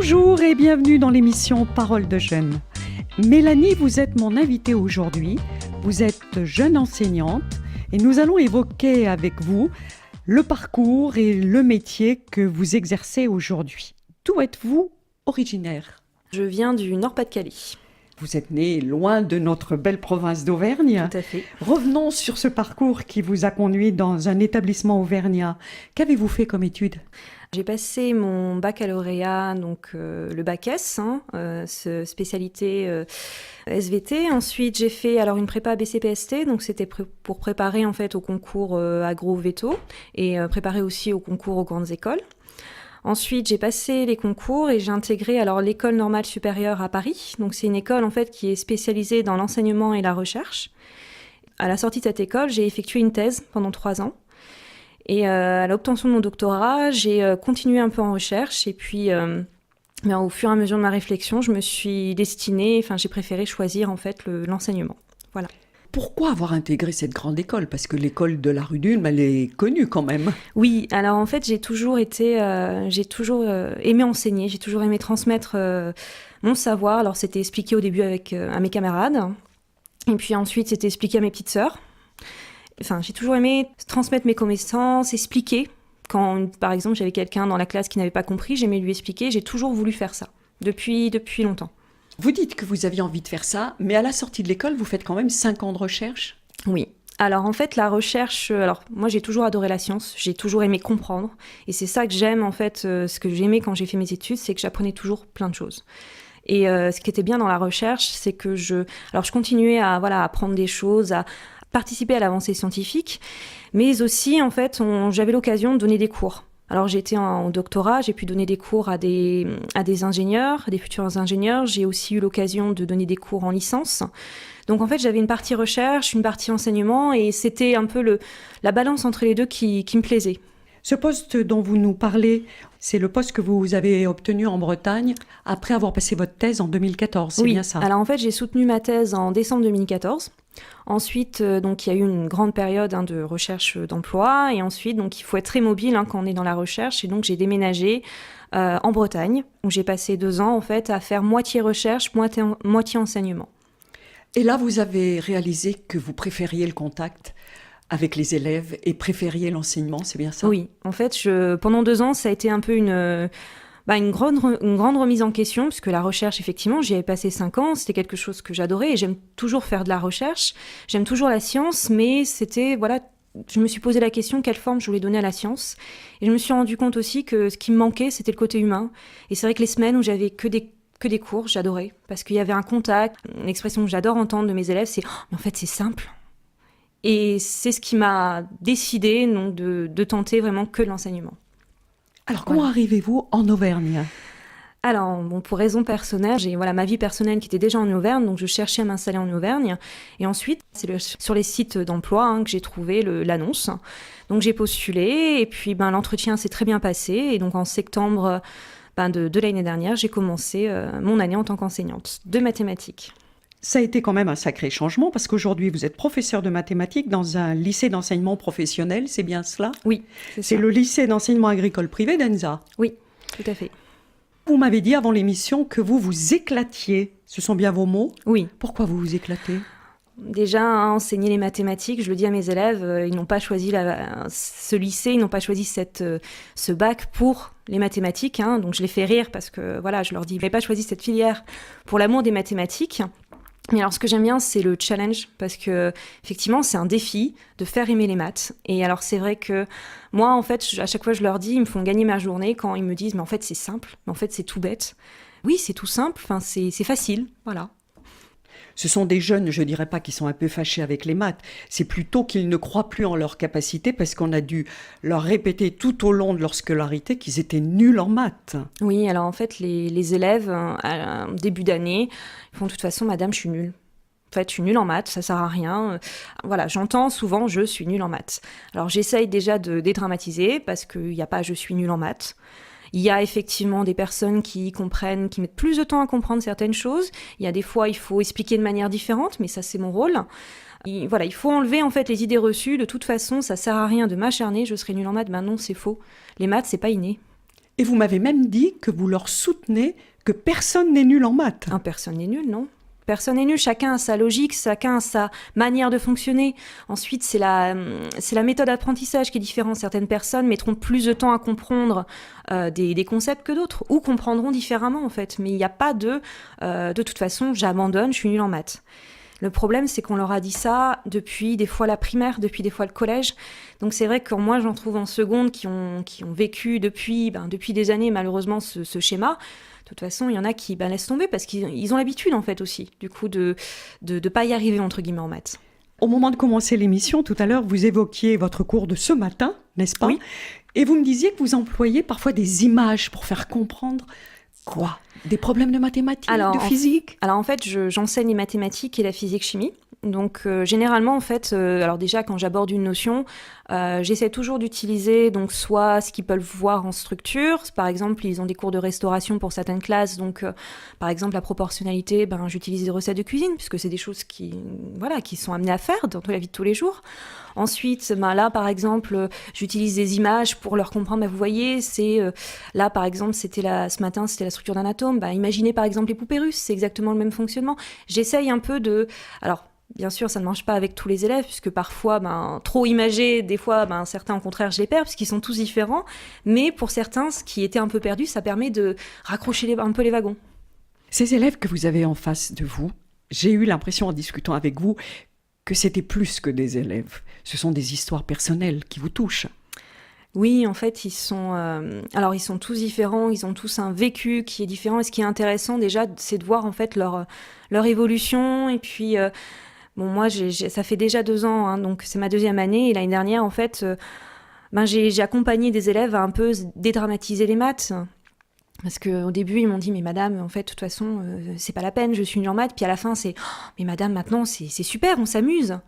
Bonjour et bienvenue dans l'émission Parole de jeunes. Mélanie, vous êtes mon invitée aujourd'hui. Vous êtes jeune enseignante et nous allons évoquer avec vous le parcours et le métier que vous exercez aujourd'hui. D'où êtes-vous originaire ? Je viens du Nord-Pas-de-Calais. Vous êtes née loin de notre belle province d'Auvergne. Tout à fait. Revenons sur ce parcours qui vous a conduit dans un établissement auvergnat. Qu'avez-vous fait comme études ? J'ai passé mon baccalauréat, donc le bac S, spécialité SVT. Ensuite, j'ai fait une prépa BCPST, donc c'était pour préparer en fait au concours agro-veto et préparer aussi au concours aux grandes écoles. Ensuite, j'ai passé les concours et j'ai intégré l'école normale supérieure à Paris. Donc c'est une école en fait qui est spécialisée dans l'enseignement et la recherche. À la sortie de cette école, j'ai effectué une thèse pendant 3 ans. Et à l'obtention de mon doctorat, j'ai continué un peu en recherche et puis au fur et à mesure de ma réflexion, je me suis j'ai préféré choisir en fait l'enseignement. Voilà. Pourquoi avoir intégré cette grande école ? Parce que l'école de la rue d'Ulm, elle est connue quand même. Oui, alors en fait, j'ai toujours aimé enseigner, j'ai toujours aimé transmettre mon savoir. Alors c'était expliqué au début à mes camarades, et puis ensuite c'était expliqué à mes petites sœurs. Enfin, j'ai toujours aimé transmettre mes connaissances, expliquer. Quand, par exemple, j'avais quelqu'un dans la classe qui n'avait pas compris, j'aimais lui expliquer. J'ai toujours voulu faire ça, depuis longtemps. Vous dites que vous aviez envie de faire ça, mais à la sortie de l'école, vous faites quand même 5 ans de recherche ? Oui. Alors, en fait, la recherche... moi, j'ai toujours adoré la science. J'ai toujours aimé comprendre. Et c'est ça que j'aime, en fait. Ce que j'aimais quand j'ai fait mes études, c'est que j'apprenais toujours plein de choses. Et ce qui était bien dans la recherche, c'est que je continuais à apprendre des choses, à participer à l'avancée scientifique, mais aussi, en fait, j'avais l'occasion de donner des cours. Alors, j'étais en doctorat, j'ai pu donner des cours à des ingénieurs, à des futurs ingénieurs. J'ai aussi eu l'occasion de donner des cours en licence. Donc, en fait, j'avais une partie recherche, une partie enseignement, et c'était un peu la balance entre les deux qui me plaisait. Ce poste dont vous nous parlez, c'est le poste que vous avez obtenu en Bretagne après avoir passé votre thèse en 2014, c'est bien ça ? Oui, alors en fait, j'ai soutenu ma thèse en décembre 2014. Ensuite, donc il y a eu une grande période de recherche d'emploi, et ensuite, donc il faut être très mobile quand on est dans la recherche, et donc j'ai déménagé en Bretagne, où j'ai passé 2 ans en fait à faire moitié recherche, moitié enseignement. Et là, vous avez réalisé que vous préfériez le contact avec les élèves et préfériez l'enseignement, c'est bien ça ? Oui, en fait, pendant 2 ans, ça a été un peu une grande remise en question, puisque la recherche, effectivement, j'y avais passé 5 ans, c'était quelque chose que j'adorais, et j'aime toujours faire de la recherche, j'aime toujours la science, mais je me suis posé la question quelle forme je voulais donner à la science, et je me suis rendu compte aussi que ce qui me manquait, c'était le côté humain, et c'est vrai que les semaines où j'avais que des cours, j'adorais, parce qu'il y avait un contact, une expression que j'adore entendre de mes élèves, c'est « mais en fait, c'est simple ». Et c'est ce qui m'a décidé donc, de tenter vraiment que de l'enseignement. Alors, comment arrivez-vous en Auvergne ? Alors, pour raison personnelle, j'ai ma vie personnelle qui était déjà en Auvergne, donc je cherchais à m'installer en Auvergne. Et ensuite, c'est sur les sites d'emploi que j'ai trouvé l'annonce. Donc j'ai postulé, et puis l'entretien s'est très bien passé. Et donc en septembre de l'année dernière, j'ai commencé mon année en tant qu'enseignante de mathématiques. Ça a été quand même un sacré changement, parce qu'aujourd'hui, vous êtes professeur de mathématiques dans un lycée d'enseignement professionnel, c'est bien cela ? Oui, c'est le lycée d'enseignement agricole privé d'Enza. Oui, tout à fait. Vous m'avez dit avant l'émission que vous vous éclatiez. Ce sont bien vos mots ? Oui. Pourquoi vous vous éclatez ? Déjà, enseigner les mathématiques, je le dis à mes élèves, ils n'ont pas choisi ce lycée, ils n'ont pas choisi ce bac pour les mathématiques. Donc je les fais rire parce que je leur dis, vous n'avez pas choisi cette filière pour l'amour des mathématiques. Mais alors, ce que j'aime bien, c'est le challenge, parce que effectivement, c'est un défi de faire aimer les maths. Et alors, c'est vrai que moi, en fait, à chaque fois, je leur dis, ils me font gagner ma journée quand ils me disent, mais en fait, c'est simple, mais en fait, c'est tout bête. Oui, c'est tout simple, c'est facile, voilà. Ce sont des jeunes, je ne dirais pas qu'ils sont un peu fâchés avec les maths, c'est plutôt qu'ils ne croient plus en leur capacité parce qu'on a dû leur répéter tout au long de leur scolarité qu'ils étaient nuls en maths. Oui, alors en fait, les élèves, à début d'année, ils font de toute façon, madame, je suis nulle. En fait, je suis nulle en maths, ça sert à rien. J'entends souvent, je suis nulle en maths. Alors j'essaye déjà de dédramatiser parce qu'il n'y a pas je suis nulle en maths. Il y a effectivement des personnes qui comprennent, qui mettent plus de temps à comprendre certaines choses. Il y a des fois, il faut expliquer de manière différente, mais ça, c'est mon rôle. Il faut enlever en fait les idées reçues. De toute façon, ça sert à rien de m'acharner. Je serai nulle en maths. Ben non, c'est faux. Les maths, c'est pas inné. Et vous m'avez même dit que vous leur soutenez que personne n'est nul en maths. Personne n'est nul, non. Personne n'est nul, chacun a sa logique, chacun a sa manière de fonctionner. Ensuite, c'est la méthode d'apprentissage qui est différente. Certaines personnes mettront plus de temps à comprendre des concepts que d'autres, ou comprendront différemment en fait. Mais il n'y a pas de toute façon, j'abandonne, je suis nulle en maths. Le problème, c'est qu'on leur a dit ça depuis des fois la primaire, depuis des fois le collège. Donc c'est vrai que moi, j'en trouve en seconde qui ont vécu depuis des années malheureusement ce schéma. De toute façon, il y en a qui laissent tomber parce qu'ils ont l'habitude en fait aussi, du coup, de pas y arriver entre guillemets en maths. Au moment de commencer l'émission, tout à l'heure, vous évoquiez votre cours de ce matin, n'est-ce pas? Oui. Et vous me disiez que vous employez parfois des images pour faire comprendre quoi? Des problèmes de mathématiques, de physique? Alors en fait, j'enseigne les mathématiques et la physique-chimie. Donc généralement en fait, alors déjà quand j'aborde une notion, j'essaie toujours d'utiliser donc soit ce qu'ils peuvent voir en structure. Par exemple, ils ont des cours de restauration pour certaines classes, donc par exemple la proportionnalité, j'utilise des recettes de cuisine puisque c'est des choses qui sont amenées à faire dans la vie de tous les jours. Ensuite, là par exemple, j'utilise des images pour leur comprendre. Vous voyez, c'est là par exemple, ce matin, c'était la structure d'un atome. Imaginez par exemple les poupées russes, c'est exactement le même fonctionnement. J'essaye un peu alors, bien sûr, ça ne marche pas avec tous les élèves, puisque parfois, trop imagés, des fois, certains, au contraire, je les perds, puisqu'ils sont tous différents. Mais pour certains, ce qui était un peu perdu, ça permet de raccrocher un peu les wagons. Ces élèves que vous avez en face de vous, j'ai eu l'impression, en discutant avec vous, que c'était plus que des élèves. Ce sont des histoires personnelles qui vous touchent. Oui, en fait, ils sont tous différents, ils ont tous un vécu qui est différent. Et ce qui est intéressant, déjà, c'est de voir, en fait, leur évolution. Et puis... moi, ça fait déjà 2 ans, hein, donc c'est ma 2e année. Et l'année dernière, en fait, j'ai accompagné des élèves à un peu dédramatiser les maths. Parce qu'au début, ils m'ont dit, mais madame, en fait, de toute façon, c'est pas la peine, je suis nulle en maths. Puis à la fin, c'est, mais madame, maintenant, c'est super, on s'amuse.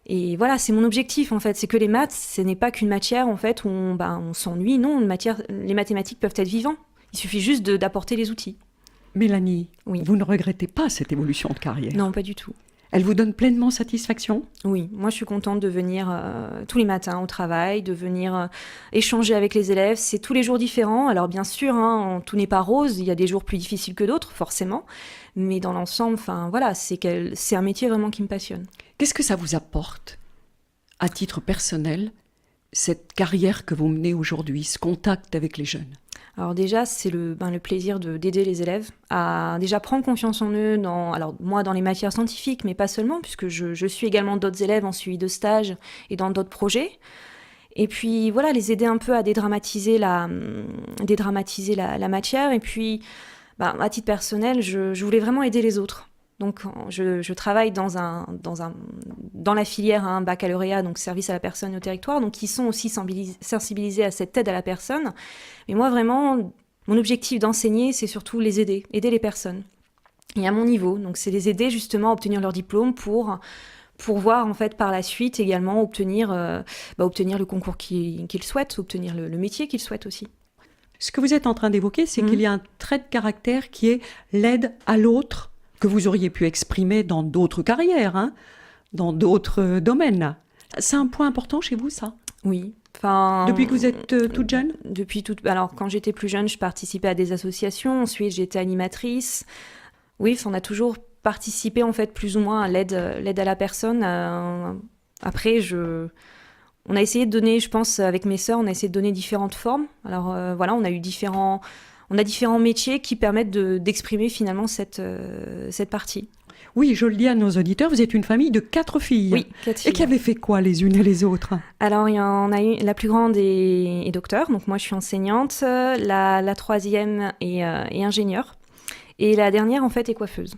Et voilà, c'est mon objectif, en fait. C'est que les maths, ce n'est pas qu'une matière, en fait, où on s'ennuie. Non, les mathématiques peuvent être vivantes. Il suffit juste d'apporter les outils. Mélanie, oui. Vous ne regrettez pas cette évolution de carrière? Non, pas du tout. Elle vous donne pleinement satisfaction? Oui, moi je suis contente de venir tous les matins au travail, de venir échanger avec les élèves. C'est tous les jours différents. Alors bien sûr, tout n'est pas rose, il y a des jours plus difficiles que d'autres, forcément. Mais dans l'ensemble, c'est un métier vraiment qui me passionne. Qu'est-ce que ça vous apporte, à titre personnel, cette carrière que vous menez aujourd'hui, ce contact avec les jeunes? Alors déjà, c'est le plaisir d'aider les élèves à déjà prendre confiance en eux, moi dans les matières scientifiques, mais pas seulement, puisque je suis également d'autres élèves en suivi de stage et dans d'autres projets. Et puis voilà, les aider un peu à dédramatiser la matière. Et puis, à titre personnel, je voulais vraiment aider les autres. Donc je travaille dans la filière baccalauréat, donc service à la personne et au territoire, donc qui sont aussi sensibilisés à cette aide à la personne. Mais moi vraiment, mon objectif d'enseigner, c'est surtout les aider les personnes. Et à mon niveau, donc c'est les aider justement à obtenir leur diplôme pour voir en fait par la suite également obtenir le concours qu'ils souhaitent, obtenir le métier qu'ils souhaitent aussi. Ce que vous êtes en train d'évoquer, c'est qu'il y a un trait de caractère qui est l'aide à l'autre, que vous auriez pu exprimer dans d'autres carrières, dans d'autres domaines. C'est un point important chez vous, ça? Oui. Depuis que vous êtes toute jeune? Alors, quand j'étais plus jeune, je participais à des associations. Ensuite, j'étais animatrice. Oui, on a toujours participé, en fait, plus ou moins à l'aide à la personne. Après, on a essayé de donner, je pense, avec mes sœurs, on a essayé de donner différentes formes. Alors, on a eu différents métiers qui permettent d'exprimer finalement cette partie. Oui, je le dis à nos auditeurs, vous êtes une famille de 4 filles. Oui, 4 filles. Et qui avaient fait quoi les unes et les autres? Alors, il y en a une, la plus grande est docteur, donc moi je suis enseignante. La troisième est ingénieure. Et la dernière, en fait, est coiffeuse.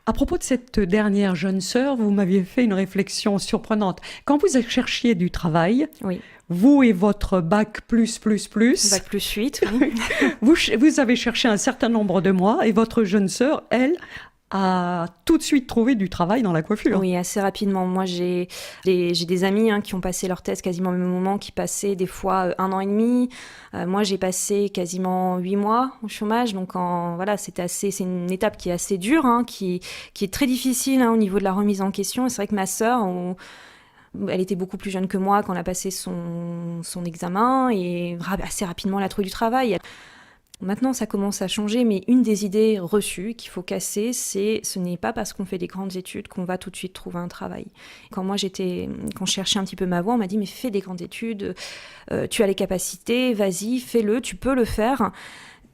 À propos de cette dernière jeune sœur, vous m'aviez fait une réflexion surprenante. Quand vous cherchiez du travail, oui. Vous et votre bac plus. Bac plus 8, oui. vous avez cherché un certain nombre de mois et votre jeune sœur, elle, a tout de suite trouvé du travail dans la coiffure. Oui, assez rapidement. Moi, j'ai des amis qui ont passé leur thèse quasiment au même moment, qui passaient des fois 1 an et demi. Moi, j'ai passé quasiment 8 mois au chômage. Donc, c'est une étape qui est assez dure, qui est très difficile au niveau de la remise en question. Et c'est vrai que ma sœur... Elle était beaucoup plus jeune que moi quand elle a passé son examen et assez rapidement elle a trouvé du travail. Maintenant, ça commence à changer, mais une des idées reçues qu'il faut casser, c'est ce n'est pas parce qu'on fait des grandes études qu'on va tout de suite trouver un travail. Quand je cherchais un petit peu ma voie, on m'a dit mais fais des grandes études, tu as les capacités, vas-y, fais-le, tu peux le faire.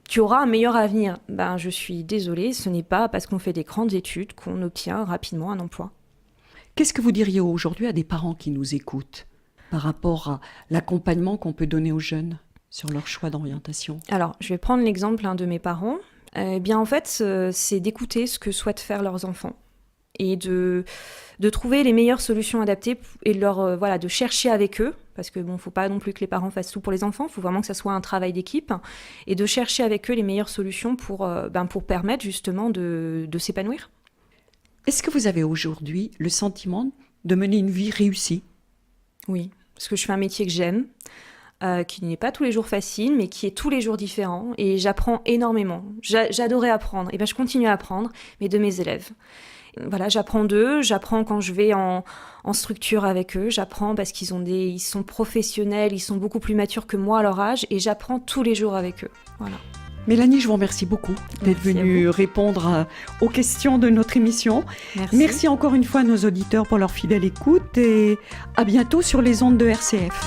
Tu auras un meilleur avenir. Je suis désolée, ce n'est pas parce qu'on fait des grandes études qu'on obtient rapidement un emploi. Qu'est-ce que vous diriez aujourd'hui à des parents qui nous écoutent par rapport à l'accompagnement qu'on peut donner aux jeunes sur leur choix d'orientation? Alors, je vais prendre l'exemple de mes parents. En fait, c'est d'écouter ce que souhaitent faire leurs enfants et de trouver les meilleures solutions adaptées et de chercher avec eux, parce que faut pas non plus que les parents fassent tout pour les enfants, il faut vraiment que ça soit un travail d'équipe, et de chercher avec eux les meilleures solutions pour permettre justement de s'épanouir. Est-ce que vous avez aujourd'hui le sentiment de mener une vie réussie? Oui, parce que je fais un métier que j'aime, qui n'est pas tous les jours facile, mais qui est tous les jours différent, et j'apprends énormément. J'adorais apprendre, et je continue à apprendre, mais de mes élèves. Voilà, j'apprends d'eux, j'apprends quand je vais en structure avec eux, j'apprends parce ils sont professionnels, ils sont beaucoup plus matures que moi à leur âge, et j'apprends tous les jours avec eux. Voilà. Mélanie, je vous remercie beaucoup d'être venue répondre aux questions de notre émission. Merci encore une fois à nos auditeurs pour leur fidèle écoute et à bientôt sur les ondes de RCF.